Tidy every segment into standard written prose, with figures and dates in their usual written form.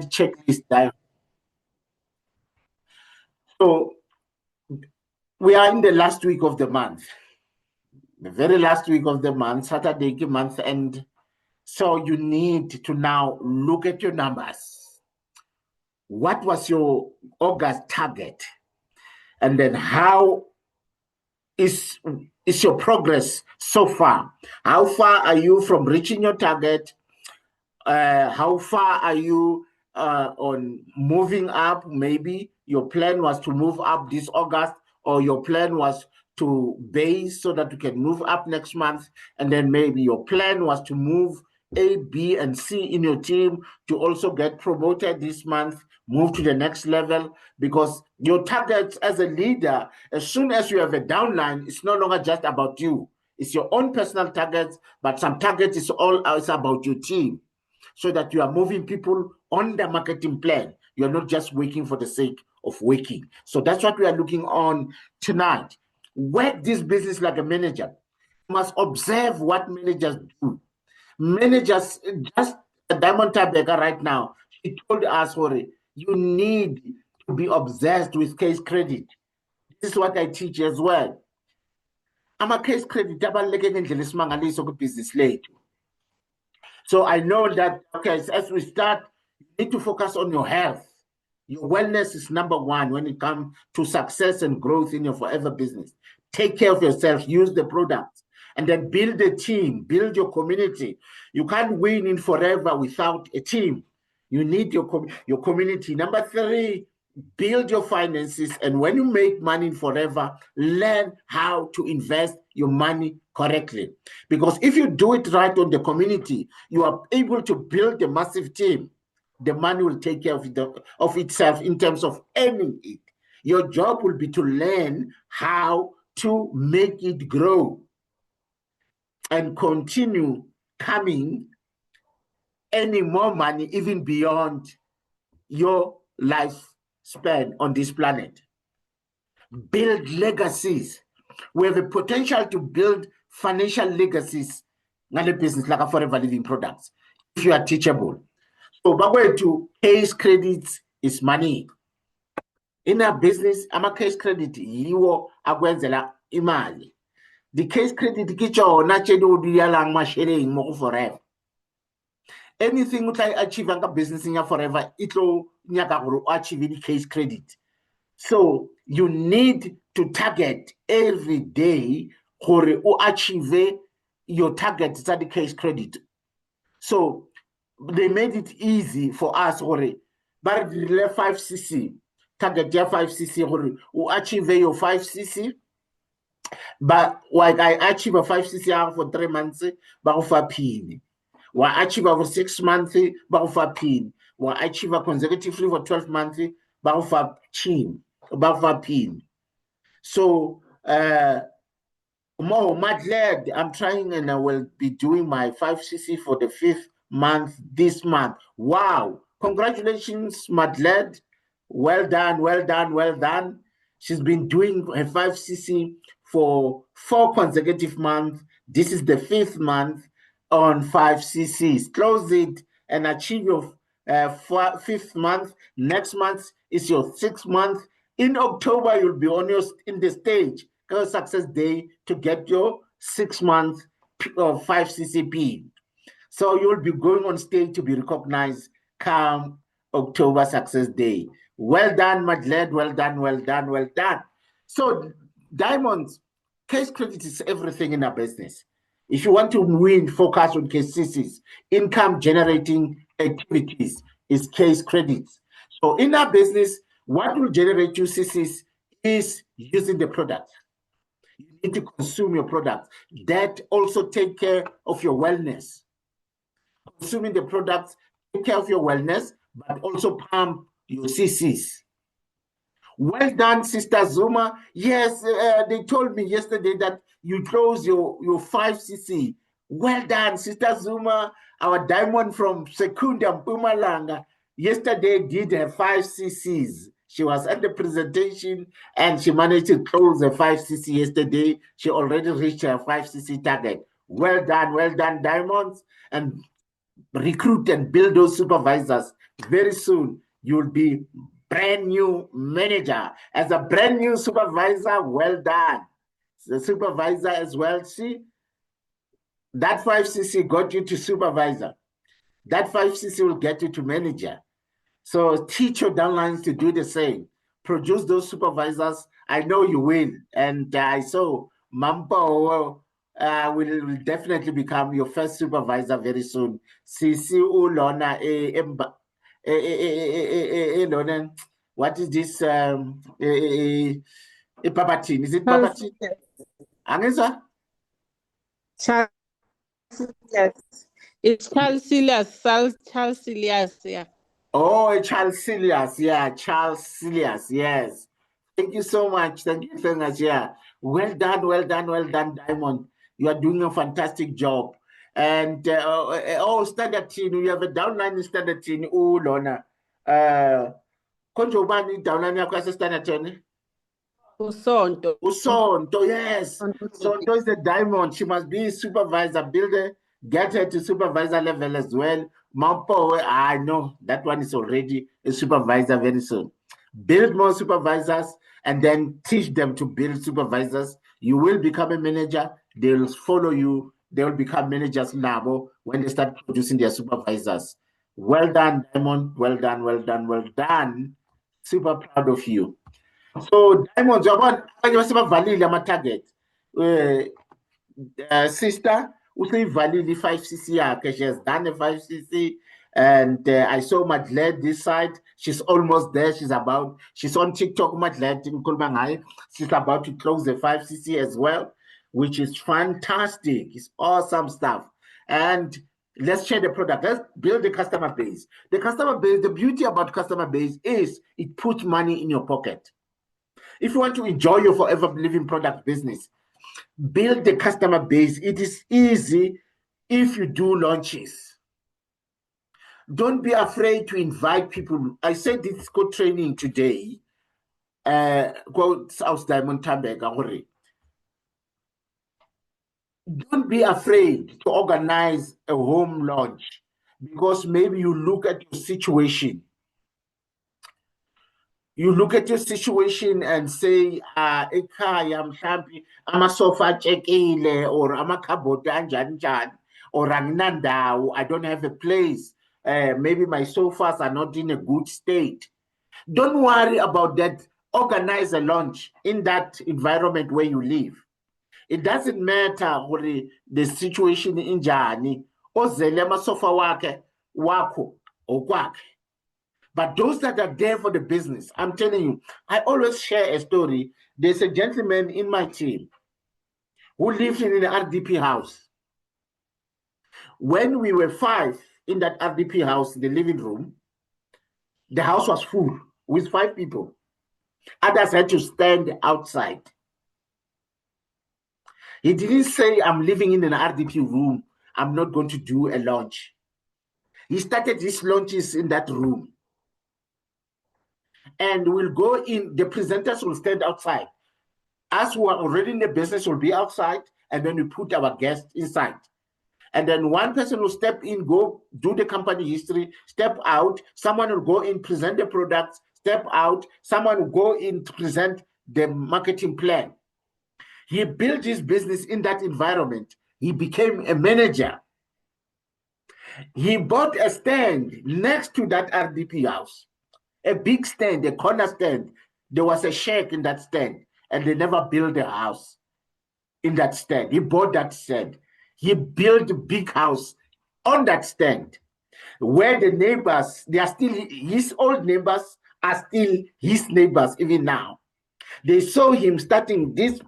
checklist. So we are in the last week of the month, the very last week of the month, Saturday month end. So you need to now look at your numbers. What was your August target? And then how is your progress so far? How far are you from reaching your target? How far are you on moving up? Maybe your plan was to move up this August, or your plan was to base so that you can move up next month. And then maybe your plan was to move A, B, and C in your team to also get promoted this month, move to the next level. Because your targets as a leader, as soon as you have a downline, it's no longer just about you. It's your own personal targets, but some targets is about your team, so that you are moving people on the marketing plan. You're not just working for the sake of working. So that's what we are looking on tonight. Work this business like a manager. You must observe what managers do. Managers, just Diamond Tabeka right now, she told us, Hori, you need to be obsessed with case credit. This is what I teach as well. I'm a case credit, business late. So I know that, okay, as we start, you need to focus on your health. Your wellness is number one when it comes to success and growth in your forever business. Take care of yourself, use the products, and then build a team, build your community. You can't win in forever without a team. You need your community. Number three, build your finances. And when you make money in forever, learn how to invest your money correctly. Because if you do it right on the community, you are able to build a massive team. The money will take care of itself in terms of earning it. Your job will be to learn how to make it grow and continue coming, earning more money even beyond your lifespan on this planet. Build legacies. We have a potential to build financial legacies in a business like a forever living products if you are teachable. So, but way to case credits is money. In a business, I'm a case credit. You are going to imali. The case credit kicho na chedo dialang mashere mo forever. Anything which I achieve in a business in forever, it'll achieve the case credit. So you need to target every day to achieve your target at the case credit. So they made it easy for us, but 5cc target your 5cc or achieve your 5cc. But like I achieve a 5cc for 3 months, but for pin. Or achieve over 6 months, but for pin. Or achieve a consecutively for 12 months, but for chin, but for pin. So more Madled, I'm trying, and I will be doing my 5cc for the 5th month this month. Wow! Congratulations, Madled. Well done, well done, well done. She's been doing her 5cc for 4 consecutive months. This is the 5th month on 5cc's. Close it and achieve your 5th month. Next month is your 6th month. In October, you'll be on in the stage, Success Day, to get your 6 month 5ccp. So you'll be going on stage to be recognized come October Success Day. Well done, Madled. Well done, well done, well done. So, Diamonds, case credit is everything in a business. If you want to win, focus on cases. Income generating activities is case credits. So, in our business, what will generate you CCs is using the product. You need to consume your product. That also take care of your wellness. Consuming the products, take care of your wellness, but also pump your CCs. Well done, Sister Zuma. Yes, they told me yesterday that you closed your 5cc. Well done, Sister Zuma. Our diamond from Secunda Mpumalanga yesterday did her 5cc's. She was at the presentation and she managed to close the 5cc yesterday. She already reached her 5cc target. Well done, diamonds. And recruit and build those supervisors very soon you'll be brand new manager. As a brand new supervisor, well done. The supervisor as well. See, that 5cc got you to supervisor. That 5cc will get you to manager. So teach your downlines to do the same. Produce those supervisors. I know you will. And I saw Mampo will definitely become your first supervisor very soon. CC Ulona, what is this? Papatin. Is it Papatin? Angisa? Yes. It's Charles Cilias, yeah. Oh, Charles Cilias, yeah, Charles Cilias, yes. Thank you so much. Thank you so much. Yeah. Well done, well done, well done, Diamond. You are doing a fantastic job. And standard team, we have a downline standard team. Oh, Lona. Konjo bani downline yakho standard team. Usonto. Usonto, yes. Sonto is the diamond. She must be supervisor, builder, get her to supervisor level as well. Mampo, I know that one is already a supervisor very soon. Build more supervisors and then teach them to build supervisors. You will become a manager. They'll follow you. They will become managers now when they start producing their supervisors. Well done, Diamond. Well done, well done, well done. Super proud of you. So Diamond, abanye basebavalile ama-target. Sister useyivalile i-5cc yakhe. She has done a 5cc. And I saw Madeleine this side. She's almost there. She's on TikTok, Madeleine. She's about to close the 5cc as well, which is fantastic. It's awesome stuff. And let's share the product. Let's build the customer base. The customer base, the beauty about customer base is it puts money in your pocket. If you want to enjoy your forever living product business, build the customer base. It is easy if you do launches. Don't be afraid to invite people. I said this code training today. South Diamond Tambega. Don't be afraid to organize a home launch because maybe you look at your situation. You look at your situation and say, ekhaya mhlambi amasofa atshekile or amakhaboti anjani or anginandawo, I don't have a place. Maybe my sofas are not in a good state. Don't worry about that. Organize a launch in that environment where you live. It doesn't matter what the situation injani. Ozele amasofa wakho okwakhe. But those that are there for the business, I'm telling you, I always share a story. There's a gentleman in my team who lived in an RDP house. When we were 5 in that RDP house, in the living room, the house was full with 5 people. Others had to stand outside. He didn't say, I'm living in an RDP room. I'm not going to do a launch. He started his launches in that room. And we'll go in, the presenters will stand outside. Us who are already in the business will be outside, and then we put our guests inside. And then one person will step in, go do the company history, step out. Someone will go in, present the products, step out. Someone will go in to present the marketing plan. He built his business in that environment. He became a manager. He bought a stand next to that RDP house, a big stand, a corner stand. There was a shack in that stand, and they never built a house in that stand. He bought that stand. He built a big house on that stand where the neighbors, they are still, his old neighbors are still his neighbors even now. They saw him starting these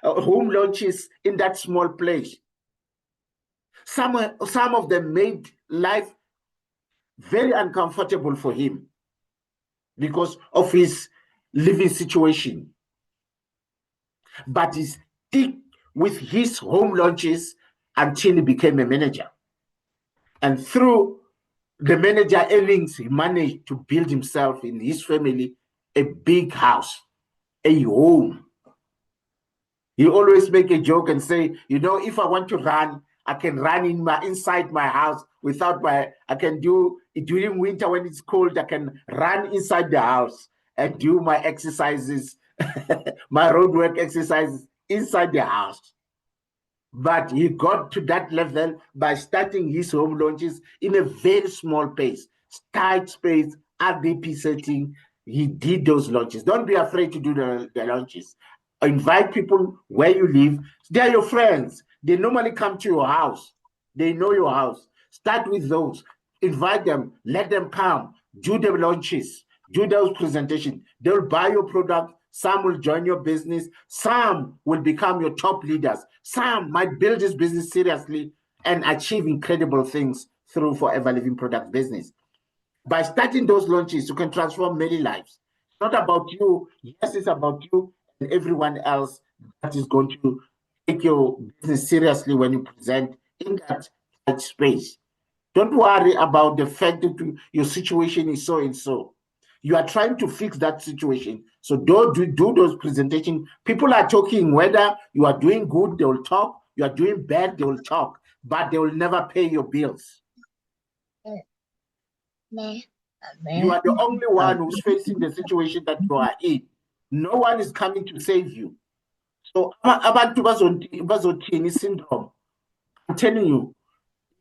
home launches in that small place. Some of them made life very uncomfortable for him because of his living situation. But he stick with his home launches until he became a manager. And through the manager earnings, he managed to build himself in his family a big house, a home. He always make a joke and say, if I want to run, I can run inside my house without I can do it during winter when it's cold. I can run inside the house and do my exercises, my road work exercises inside the house. But he got to that level by starting his home launches in a very small pace, tight space, RDP setting. He did those launches. Don't be afraid to do the launches. Invite people where you live. They're your friends. They normally come to your house. They know your house. Start with those. Invite them. Let them come. Do the launches. Do those presentations. They'll buy your product. Some will join your business. Some will become your top leaders. Some might build this business seriously and achieve incredible things through Forever Living Product business. By starting those launches, you can transform many lives. It's not about you. Yes, it's about you and everyone else that is going to take your business seriously when you present in that space. Don't worry about the fact that your situation is so and so. You are trying to fix that situation. So don't do those presentations. People are talking, whether you are doing good, they will talk. You are doing bad, they will talk, but they will never pay your bills. You are the only one who's facing the situation that you are in. No one is coming to save you. So abantu bazothini syndrome, I'm telling you,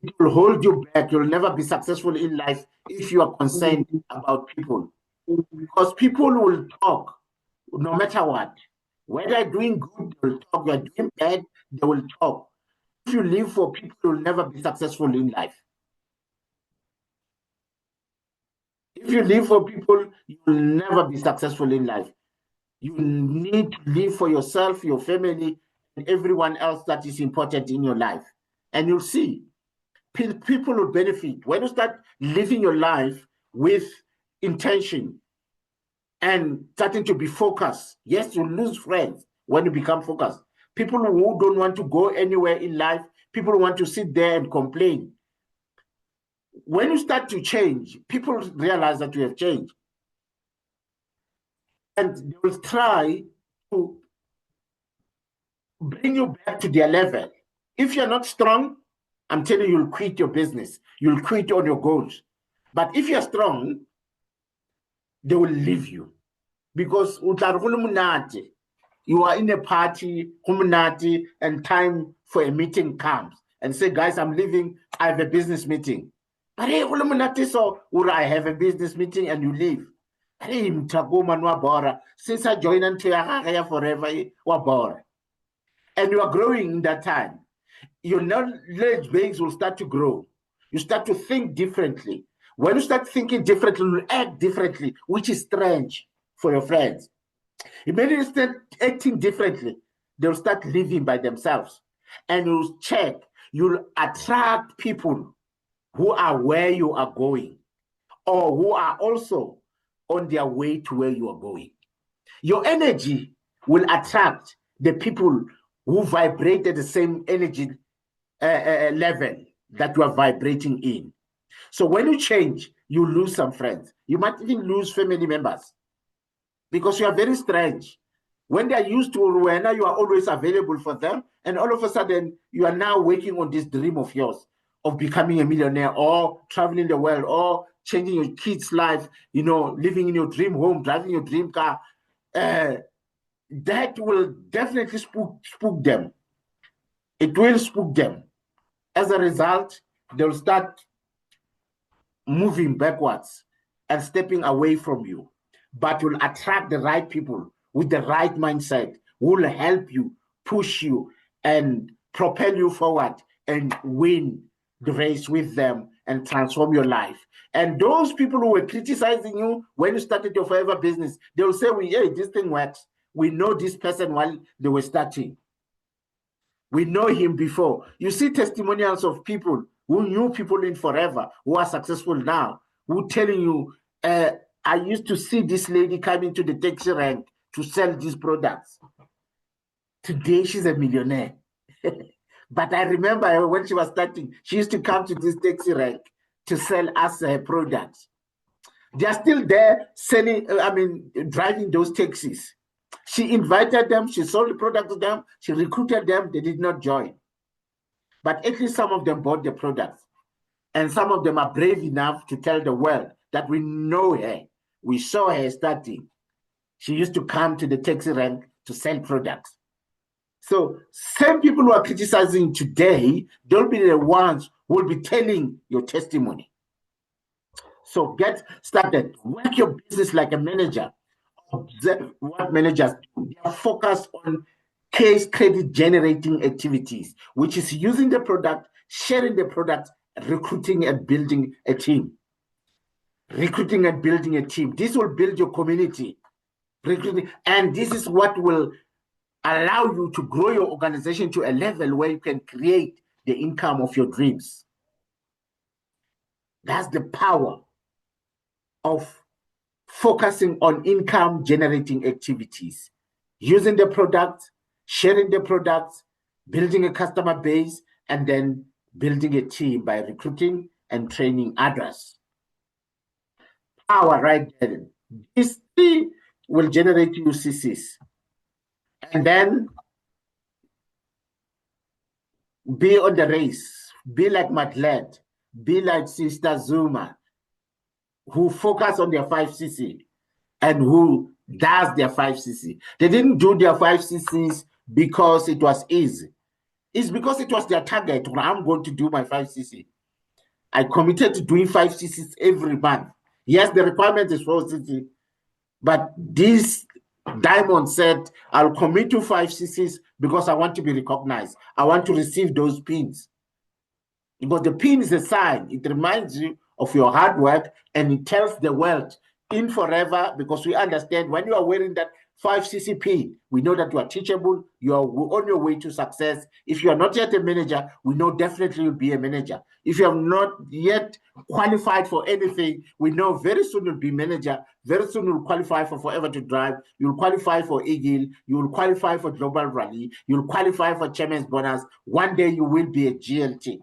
it will hold you back. You'll never be successful in life if you are concerned about people. Because people will talk no matter what. Whether you're doing good, they will talk. You're doing bad, they will talk. If you live for people, you'll never be successful in life. If you live for people, you'll never be successful in life. You need to live for yourself, your family, and everyone else that is important in your life. And you'll see people will benefit when you start living your life with intention and starting to be focused. Yes, you lose friends when you become focused. People who don't want to go anywhere in life, people who want to sit there and complain. When you start to change, people realize that you have changed. And they will try to bring you back to their level. If you're not strong, I'm telling you, you'll quit your business. You'll quit on your goals. But if you're strong, they will leave you. Because you are in a party, and time for a meeting comes. And say, guys, I'm leaving. I have a business meeting. But hey, so I have a business meeting and you leave. Since I joined into forever, and you are growing in that time, your knowledge base will start to grow. You start to think differently. When you start thinking differently, you act differently, which is strange for your friends. Immediately you start acting differently, they'll start living by themselves. And you'll check, you'll attract people who are where you are going or who are also on their way to where you are going. Your energy will attract the people who vibrate at the same energy level that you are vibrating in. So when you change, you lose some friends. You might even lose family members because you are very strange. When they are used to Rwanda, you are always available for them. And all of a sudden, you are now working on this dream of yours of becoming a millionaire or traveling the world or changing your kids' life, living in your dream home, driving your dream car. That will definitely spook them. It will spook them. As a result, they'll start moving backwards and stepping away from you. But you'll attract the right people with the right mindset who will help you, push you, and propel you forward and win the race with them and transform your life. And those people who were criticizing you when you started your forever business, they will say, hey, this thing works. We know this person while they were starting. We know him before. You see testimonials of people who knew people in forever, who are successful now, who telling you, I used to see this lady come into the taxi rank to sell these products. Today, she's a millionaire. But I remember when she was starting, she used to come to this taxi rank to sell us her products. They are still there selling, driving those taxis. She invited them, she sold the product to them, she recruited them, they did not join. but at least some of them bought the products. And some of them are brave enough to tell the world that we know her. We saw her starting. She used to come to the taxi rank to sell products. So same people who are criticizing today, they'll be the ones who will be telling your testimony. So get started. Work your business like a manager. Observe what managers do. They are focused on case credit generating activities, which is using the product, sharing the product, recruiting and building a team. Recruiting and building a team. This will build your community. Recruiting, and this is what will allow you to grow your organization to a level where you can create the income of your dreams. That's the power of focusing on income generating activities, using the product, sharing the product, building a customer base, and then building a team by recruiting and training others. Power right there. These three will generate UCCs. And then be on the race, be like Matlet, be like Sister Zuma, who focus on their 5cc and who does their 5cc. They didn't do their 5cc's because it was easy. It's because it was their target. When I'm going to do my 5cc, I committed to doing 5cc's every month. Yes, the requirement is 4cc, but this Diamond said, I'll commit to 5cc's because I want to be recognized. I want to receive those pins. Because the pin is a sign. It reminds you of your hard work, and it tells the world in forever, because we understand when you are wearing that 5cc pin, we know that you are teachable, you are on your way to success. If you are not yet a manager, we know definitely you'll be a manager. If you have not yet qualified for anything, we know very soon you'll be manager. Very soon you'll qualify for Forever to Drive. You'll qualify for Eagle. You'll qualify for Global Rally. You'll qualify for Chairman's Bonus. One day you will be a GLT.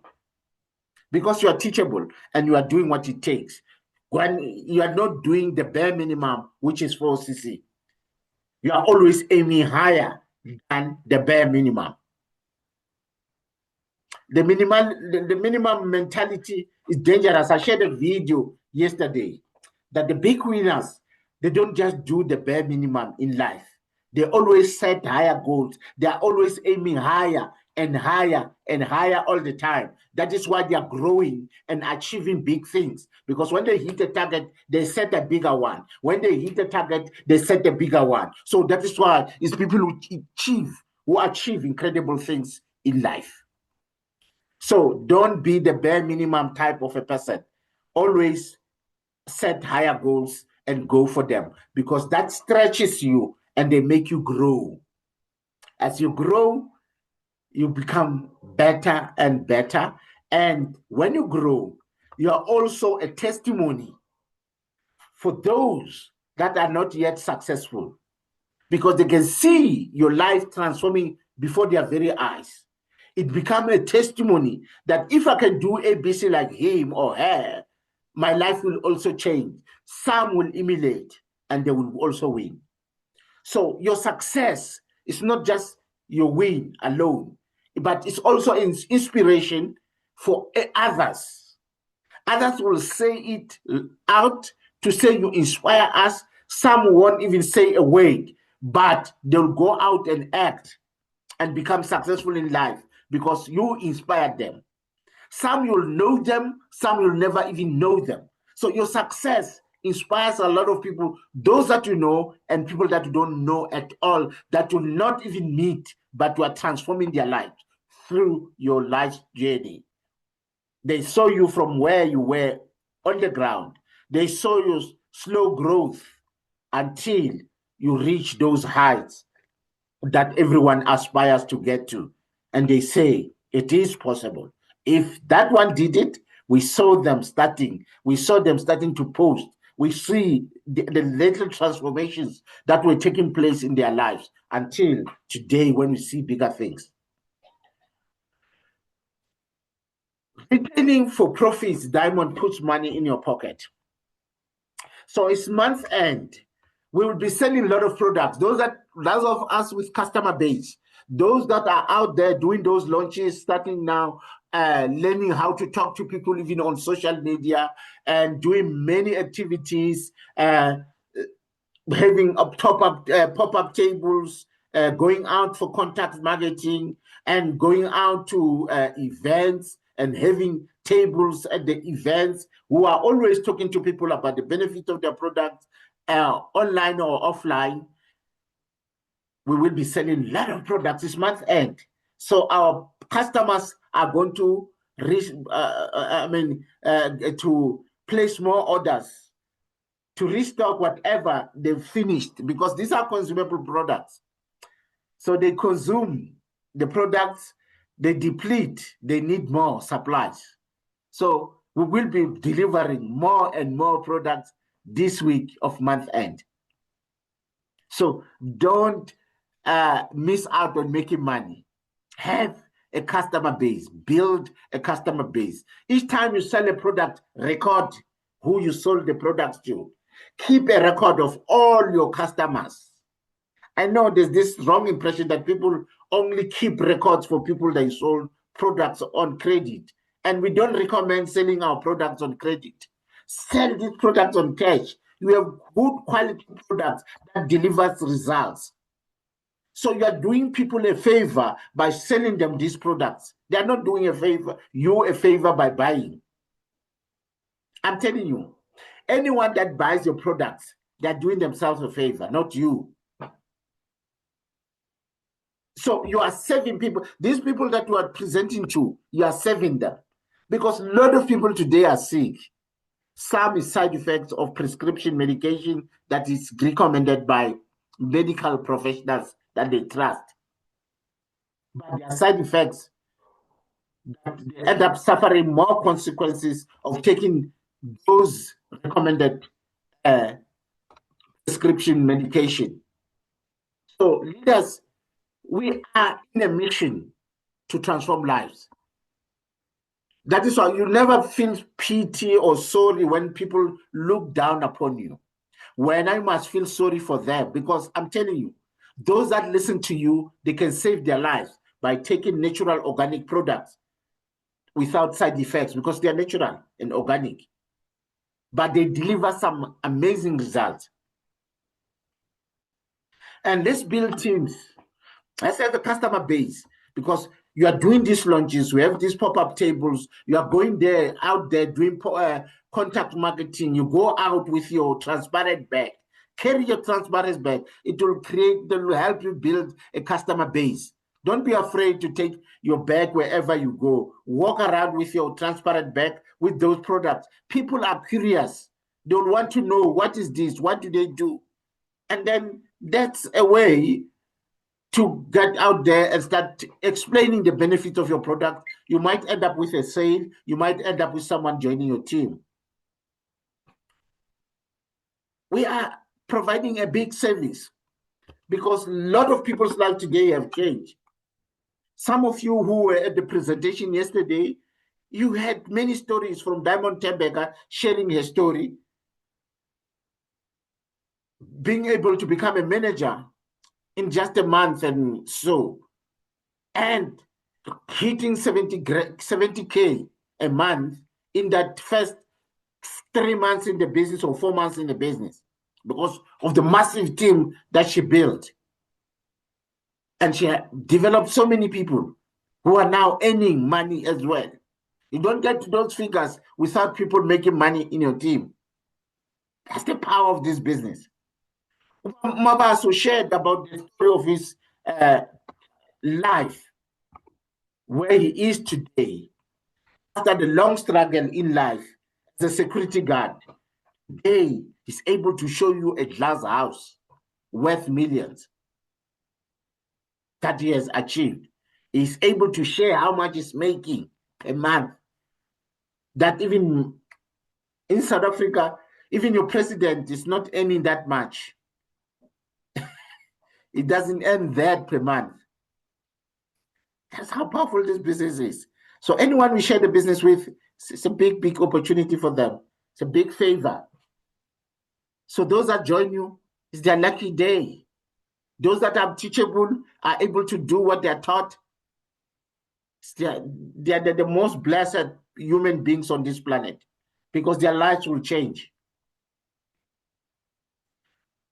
Because you are teachable and you are doing what it takes. When you are not doing the bare minimum, which is 4cc, you are always aiming higher than the bare minimum. The minimum mentality is dangerous. I shared a video yesterday that the big winners, they don't just do the bare minimum in life. They always set higher goals. They are always aiming higher and higher and higher all the time. That is why they are growing and achieving big things. Because when they hit a target, they set a bigger one. When they hit a target, they set a bigger one. So that is why it's people who achieve incredible things in life. So don't be the bare minimum type of a person. Always set higher goals and go for them, because that stretches you and they make you grow. As you grow, you become better and better. And when you grow, you are also a testimony for those that are not yet successful, because they can see your life transforming before their very eyes. It becomes a testimony that if I can do ABC like him or her, my life will also change. Some will emulate and they will also win. So your success is not just your win alone, but it's also an inspiration for others. Others will say it out to say you inspire us. Some won't even say a word, but they'll go out and act and become successful in life because you inspired them. Some you'll know them, some you'll never even know them. So your success inspires a lot of people, those that you know and people that you don't know at all, that you not even meet, but you are transforming their lives through your life journey. They saw you from where you were on the ground. They saw your slow growth until you reach those heights that everyone aspires to get to. And they say, it is possible. If that one did it, we saw them starting to post. We see the little transformations that were taking place in their lives until today when we see bigger things. Retaining for profits, Diamond puts money in your pocket. So it's month end. We will be selling a lot of products. Those of us with customer base, Those that are out there doing those launches, starting now, learning how to talk to people even on social media and doing many activities, having pop-up tables, going out for contact marketing and going out to events and having tables at the events, who are always talking to people about the benefit of their product, online or offline. We will be selling a lot of products this month end. So our customers are going to to place more orders, to restock whatever they've finished, because these are consumable products. So they consume the products, they deplete, they need more supplies. So we will be delivering more and more products this week of month end. So don't miss out on making money. Have a customer base, build a customer base. Each time you sell a product, record who you sold the products to. Keep a record of all your customers. I know there's this wrong impression that people only keep records for people they sold products on credit. And we don't recommend selling our products on credit. Sell these products on cash. You have good quality products that delivers results. So you are doing people a favor by selling them these products. They are not doing you a favor by buying. I'm telling you, anyone that buys your products, they're doing themselves a favor, not you. So you are saving people. These people that you are presenting to, you are saving them. Because a lot of people today are sick. Some is side effects of prescription medication that is recommended by medical professionals that they trust. But their side effects, that they end up suffering more consequences of taking those recommended prescription medication. So leaders, we are in a mission to transform lives. That is why you never feel pity or sorry when people look down upon you. When I must feel sorry for them, because I'm telling you, those that listen to you, they can save their lives by taking natural organic products without side effects, because they are natural and organic. But they deliver some amazing results. And let's build teams. Let's have a customer base, because you are doing these launches. We have these pop-up tables. You are going there, out there doing contact marketing. You go out with your transparent bag. Carry your transparent bag. It will help you build a customer base. Don't be afraid to take your bag wherever you go. Walk around with your transparent bag with those products. People are curious. They'll want to know, what is this? What do they do? And then that's a way to get out there and start explaining the benefit of your product. You might end up with a sale. You might end up with someone joining your team. We are providing a big service, because a lot of people's lives today have changed. Some of you who were at the presentation yesterday, you had many stories from Diamond Tembecker sharing her story, being able to become a manager in just a month and so, and hitting 70K a month in that first 3 months in the business or 4 months in the business, because of the massive team that she built. And she developed so many people who are now earning money as well. You don't get to those figures without people making money in your team. That's the power of this business. Mabaso shared about the story of his life, where he is today, after the long struggle in life as a security guard. Today, he's able to show you a glass house worth millions that he has achieved. He's able to share how much he's making a month. That even in South Africa, even your president is not earning that much. It doesn't earn that per month. That's how powerful this business is. So anyone we share the business with, it's a big, big opportunity for them. It's a big favor. So those that join you, it's their lucky day. Those that are teachable are able to do what they're taught. They're the most blessed human beings on this planet because their lives will change.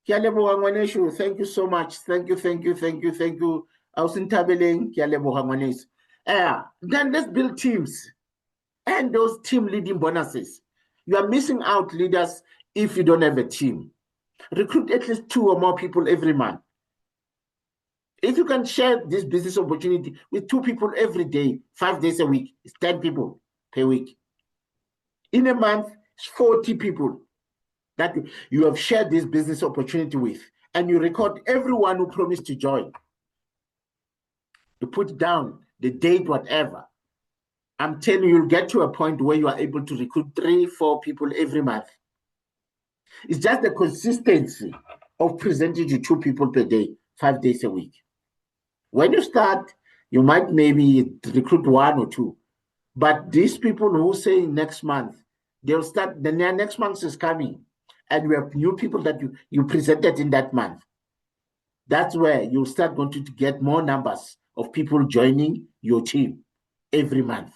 Thank you so much. Thank you. Then let's build teams and those team leading bonuses. You are missing out, leaders, if you don't have a team. Recruit at least 2 or more people every month. If you can share this business opportunity with 2 people every day, 5 days a week, it's 10 people per week. In a month, it's 40 people that you have shared this business opportunity with, and you record everyone who promised to join. You put down the date, whatever. I'm telling you, you'll get to a point where you are able to recruit 3, 4 people every month. It's just the consistency of presenting to 2 people per day, 5 days a week. When you start, you might maybe recruit 1 or 2. But these people who say next month, they'll start, the next month is coming, and we have new people that you presented in that month. That's where you'll start going to get more numbers of people joining your team every month.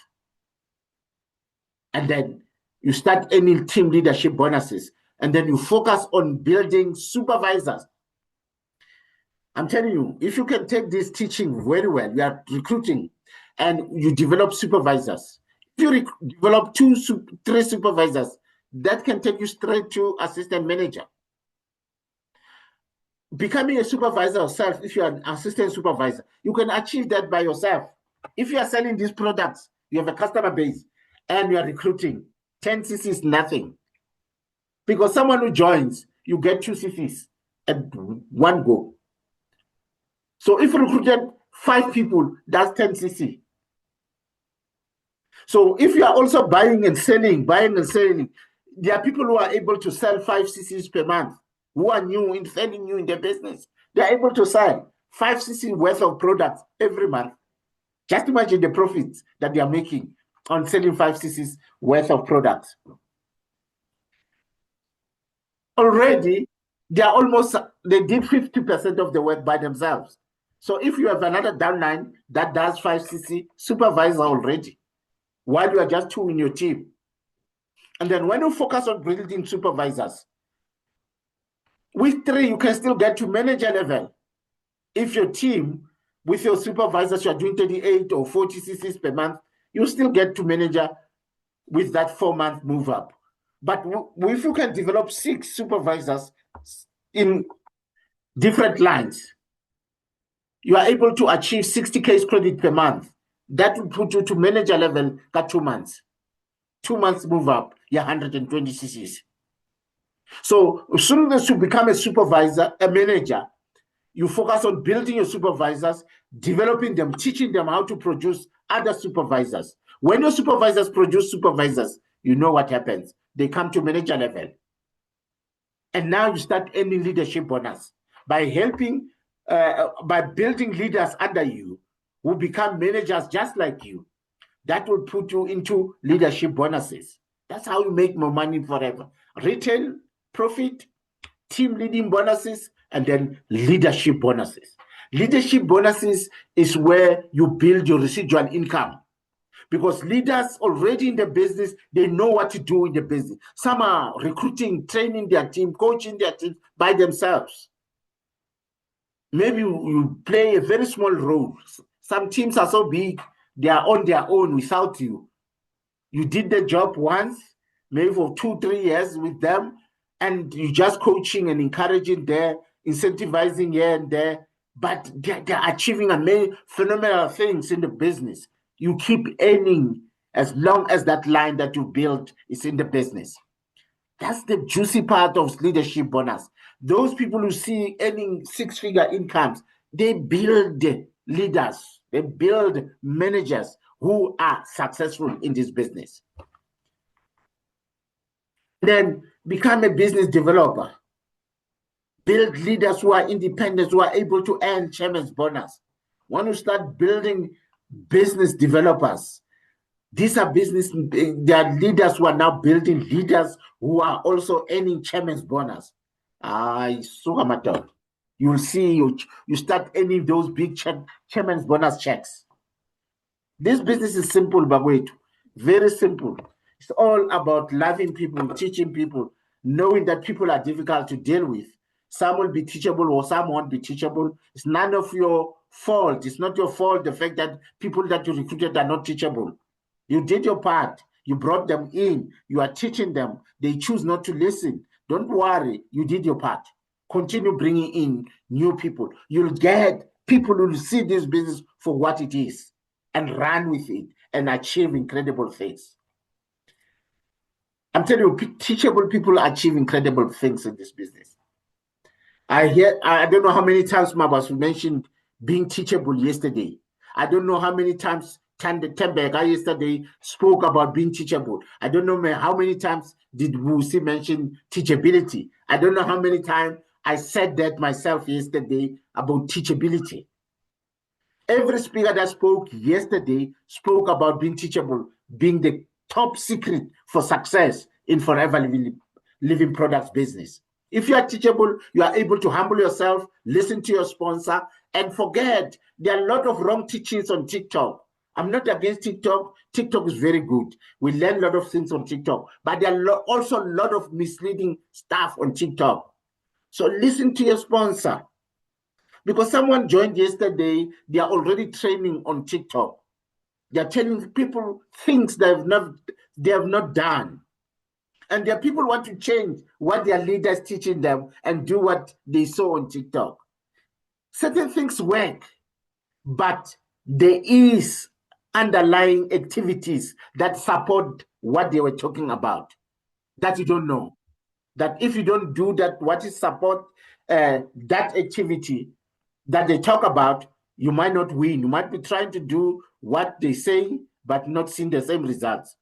And then you start earning team leadership bonuses, and then you focus on building supervisors. I'm telling you, if you can take this teaching very well, you are recruiting, and you develop supervisors. If you develop 2, 3 supervisors, that can take you straight to assistant manager. Becoming a supervisor yourself, if you're an assistant supervisor, you can achieve that by yourself. If you are selling these products, you have a customer base, and you are recruiting, 10 CCs is nothing. Because someone who joins, you get 2 CCs at one go. So if you recruited 5 people, that's 10 CC. So if you are also buying and selling, there are people who are able to sell 5 CCs per month, who are new in selling new in their business. They are able to sell 5 CC worth of products every month. Just imagine the profits that they are making on selling 5 CCs worth of products. Already, they did 50% of the work by themselves. So if you have another downline that does 5 CC, supervisor already, while you are just 2 in your team. And then when you focus on building supervisors, with 3, you can still get to manager level. If your team, with your supervisors, you are doing 38 or 40 CCs per month, you still get to manager with that 4-month move up. But if you can develop 6 supervisors in different lines, you are able to achieve 60 case credit per month. That will put you to manager level at 2 months. 2 months move up, you're 120 CCs. So as soon as you become a supervisor, a manager, you focus on building your supervisors, developing them, teaching them how to produce other supervisors. When your supervisors produce supervisors, you know what happens. They come to manager level. And now you start earning leadership bonus by helping, by building leaders under you who become managers just like you. That will put you into leadership bonuses. That's how you make more money forever. Retail profit, team leading bonuses, and then leadership bonuses. Leadership bonuses is where you build your residual income. Because leaders already in the business, they know what to do in the business. Some are recruiting, training their team, coaching their team by themselves. Maybe you play a very small role. Some teams are so big, they are on their own without you. You did the job once, maybe for 2, 3 years with them, and you just coaching and encouraging there, incentivizing here and there, but they're achieving amazing, phenomenal things in the business. You keep earning as long as that line that you build is in the business. That's the juicy part of leadership bonus. Those people who see earning 6-figure incomes, they build leaders, they build managers who are successful in this business. Then become a business developer. Build leaders who are independent, who are able to earn chairman's bonus. When you start building business developers, these are they are leaders who are now building leaders who are also earning chairman's bonus. You you will see you start earning those big chairman's bonus checks. This business is simple, Bagwetu. Very simple. It's all about loving people, teaching people, knowing that people are difficult to deal with. Some will be teachable or some won't be teachable. It's none of your fault. It's not your fault, the fact that people that you recruited are not teachable. You did your part. You brought them in. You are teaching them. They choose not to listen. Don't worry. You did your part. Continue bringing in new people. You'll get people who will see this business for what it is and run with it and achieve incredible things. I'm telling you, teachable people achieve incredible things in this business. I don't know how many times Mabas mentioned being teachable yesterday. I don't know how many times Temberga yesterday spoke about being teachable. I don't know how many times did Wusi mention teachability. I don't know how many times I said that myself yesterday about teachability. Every speaker that spoke yesterday spoke about being teachable, being the top secret for success in forever living products business. If you are teachable, you are able to humble yourself, listen to your sponsor, and forget there are a lot of wrong teachings on TikTok. I'm not against TikTok. TikTok is very good. We learn a lot of things on TikTok, but there are also a lot of misleading stuff on TikTok. So listen to your sponsor. Because someone joined yesterday, they are already training on TikTok. They're telling people things they have not done. And their people want to change what their leaders teaching them and do what they saw on TikTok. Certain things work, but there is underlying activities that support what they were talking about that you don't know. That if you don't do that, what is support that activity that they talk about, you might not win. You might be trying to do what they say, but not seeing the same results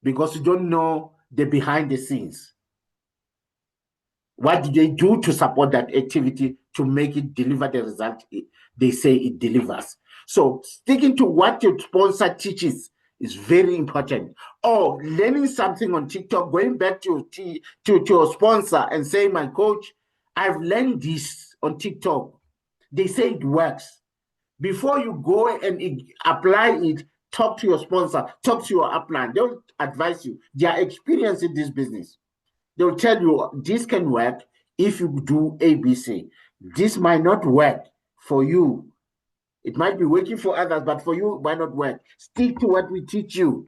because you don't know the behind the scenes. What do they do to support that activity to make it deliver the result they say it delivers? So sticking to what your sponsor teaches is very important. Or learning something on TikTok, going back to your sponsor and saying, my coach, I've learned this on TikTok. They say it works. Before you go and apply it, talk to your sponsor, talk to your upline. They'll advise you. Their experience in this business. They'll tell you this can work if you do ABC. This might not work for you. It might be working for others, but for you, it might not work. Stick to what we teach you.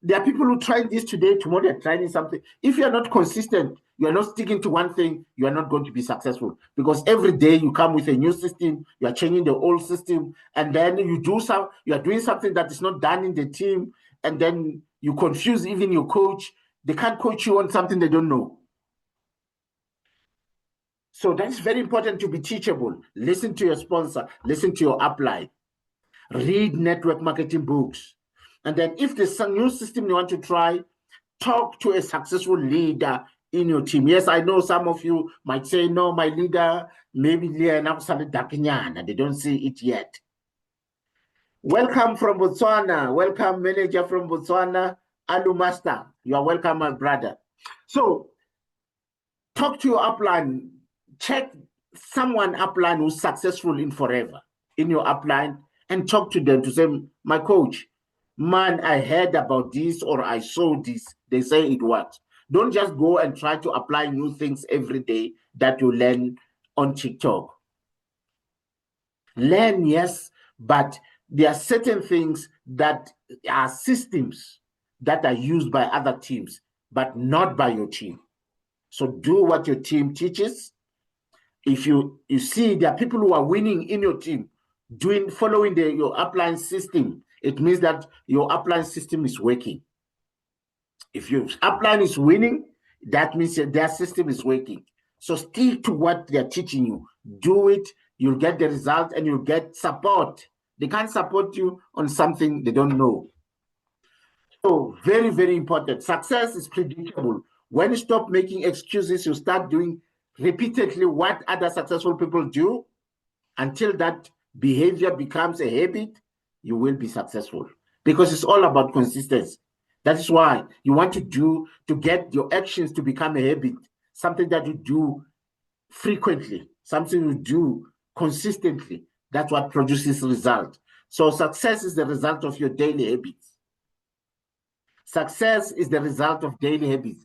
There are people who try this today, tomorrow they're trying something. If you're not consistent, you're not sticking to one thing, you are not going to be successful. Because every day you come with a new system, you are changing the old system, and then you are doing something that is not done in the team, and then you confuse even your coach. They can't coach you on something they don't know. So that's very important to be teachable. Listen to your sponsor, listen to your upline, read network marketing books. And then if there's a new system you want to try, talk to a successful leader in your team. Yes, I know some of you might say, no, my leader, maybe they don't see it yet. Welcome from Botswana. Welcome, manager from Botswana, Alu Master. You are welcome, my brother. So talk to your upline. Check someone upline who's successful in forever in your upline and talk to them to say, my coach, man, I heard about this or I saw this. They say it works. Don't just go and try to apply new things every day that you learn on TikTok. Learn, yes, but there are certain things that are systems that are used by other teams, but not by your team. So do what your team teaches. If you see there are people who are winning in your team, following your upline system, it means that your upline system is working. If your upline is winning, that means that their system is working. So stick to what they're teaching you. Do it, you'll get the result, and you'll get support. They can't support you on something they don't know. So very, very important. Success is predictable. When you stop making excuses, you start doing repeatedly what other successful people do. Until that behavior becomes a habit, you will be successful. Because it's all about consistency. That is why you want to get your actions to become a habit. something that you do frequently, something you do consistently. That's what produces result. So success is the result of your daily habits. Success is the result of daily habits.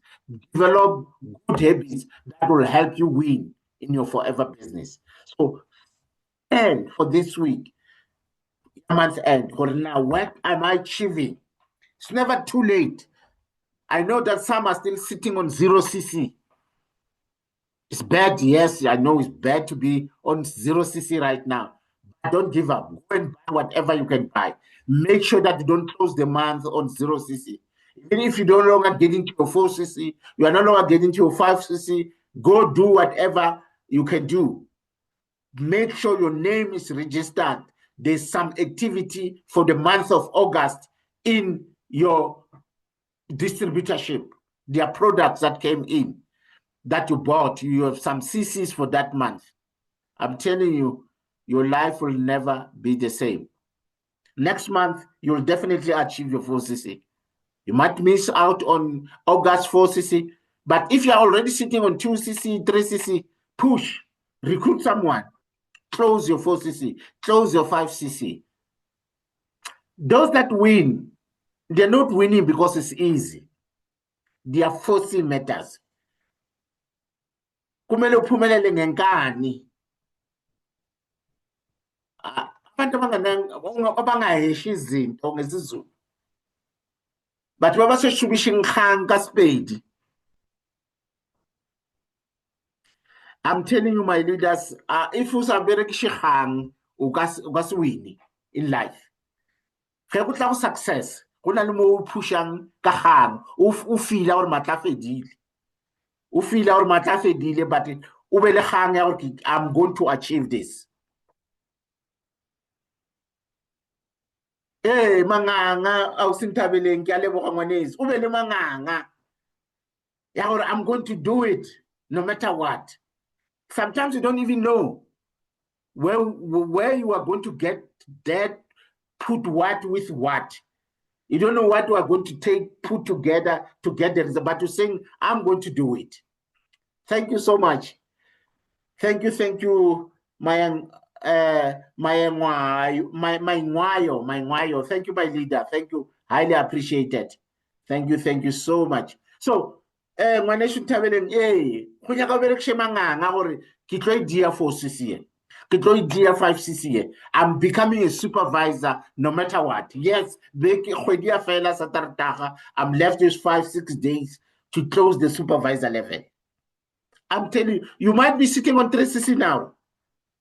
Develop good habits that will help you win in your forever business. So, and for this week, month end, for now, what am I achieving? It's never too late. I know that some are still sitting on 0cc. It's bad, yes, I know it's bad to be on 0cc right now. But don't give up. Go and buy whatever you can buy. Make sure that you don't close the month on 0cc. Even if you no longer get into your 4cc, you are no longer getting to your 5cc, go do whatever you can do. Make sure your name is registered. There's some activity for the month of August in your distributorship. There are products that came in that you bought. You have some CCs for that month. I'm telling you, your life will never be the same. Next month, you'll definitely achieve your 4cc. You might miss out on August 4cc, but if you're already sitting on 2cc, 3cc, push, recruit someone, close your 4cc, close your 5cc. Those that win, they're not winning because it's easy. They are forcing matters. Kumele uphumelele ngenkani. Abantu abangaheshi izinto ngesizulu but babaseshubisha inkgang kaSpedi. I'm telling you, my leaders, if usaberekisha ikgang ukasiwini in life. Ge go tla go success go na le mo o pushang ka gang o feel gore matla fedile. O feel gore matla fedile but o be le gang ya gore I'm going to achieve this. Hey, manganga awusinthabeleng ke a leboga ngwanezi o be le manganga ya gore I'm going to do it no matter what. Sometimes you don't even know where you are going to get that, put what with what. You don't know what you are going to put together to get the result, but you're saying, I'm going to do it. Thank you so much. Thank you, my ngwayo. Thank you, my leader. Thank you. Highly appreciated. Thank you so much. So, ngwaneso Thabeleng, go nyaka o berekishe manganga gore ke tlo e dia 4cc. Ke tlo e dia 5cc. I'm becoming a supervisor no matter what. Yes, kgwedi ya fela Saterdag, I'm left with 5-6 days to close the supervisor level. I'm telling you, you might be sitting on 3cc now.